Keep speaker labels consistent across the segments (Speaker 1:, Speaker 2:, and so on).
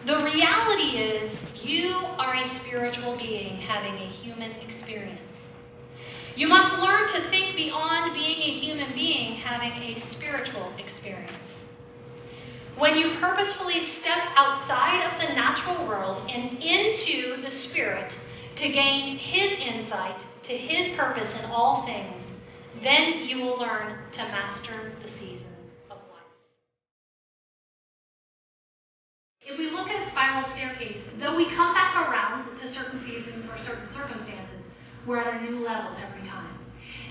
Speaker 1: The reality is you are a spiritual being having a human experience. You must learn to think beyond being a human being having a spiritual experience. When you purposefully step outside of the natural world and into the Spirit to gain His insight to His purpose in all things, then you will learn to master the seasons of life. If we look at a spiral staircase, though we come back around to certain seasons or certain circumstances, we're at a new level every time.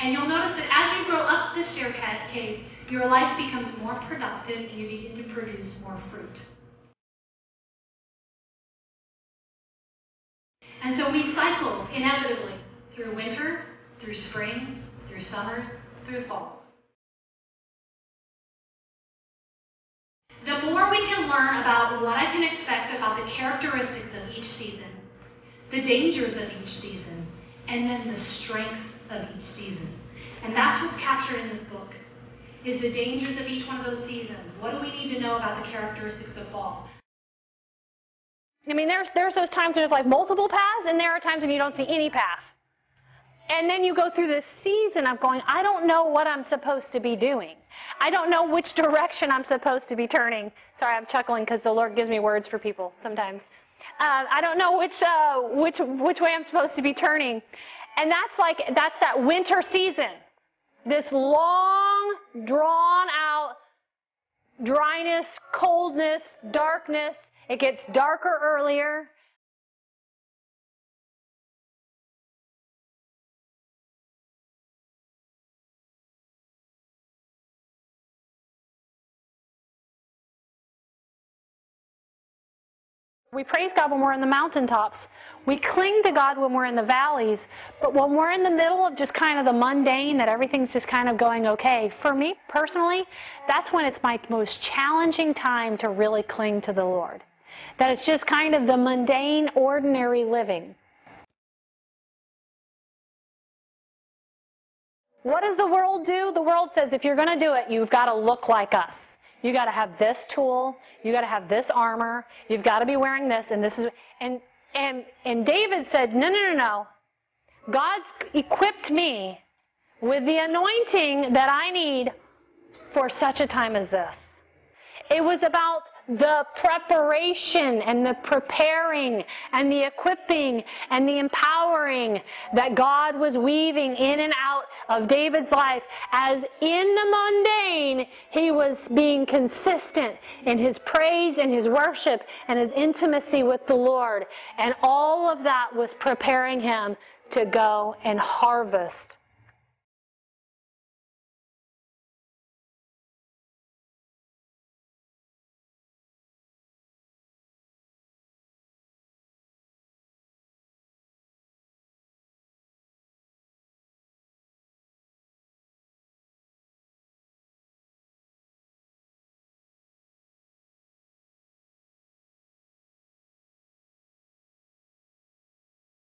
Speaker 1: And you'll notice that as you grow up the staircase, your life becomes more productive and you begin to produce more fruit. And so we cycle inevitably through winter, through springs, through summers, through falls. The more we can learn about what I can expect about the characteristics of each season, the dangers of each season, and then the strength of each season. And that's what's captured in this book, is the dangers of each one of those seasons. What do we need to know about the characteristics of fall?
Speaker 2: I mean, there's those times when there's like multiple paths, and there are times when you don't see any path. And then you go through this season of going, I don't know what I'm supposed to be doing. I don't know which direction I'm supposed to be turning. Sorry, I'm chuckling because the Lord gives me words for people sometimes. I don't know which way I'm supposed to be turning. And that's that winter season. This long, drawn-out dryness, coldness, darkness. It gets darker earlier. We praise God when we're in the mountaintops. We cling to God when we're in the valleys. But when we're in the middle of just kind of the mundane, that everything's just kind of going okay, for me personally, that's when it's my most challenging time to really cling to the Lord. That it's just kind of the mundane, ordinary living. What does the world do? The world says if you're going to do it, you've got to look like us. You got to have this tool. You got to have this armor. You've got to be wearing this, and this is. And David said, no. God's equipped me with the anointing that I need for such a time as this. It was about the preparation and the preparing and the equipping and the empowering that God was weaving in and out of David's life, as in the mundane he was being consistent in his praise and his worship and his intimacy with the Lord. And all of that was preparing him to go and harvest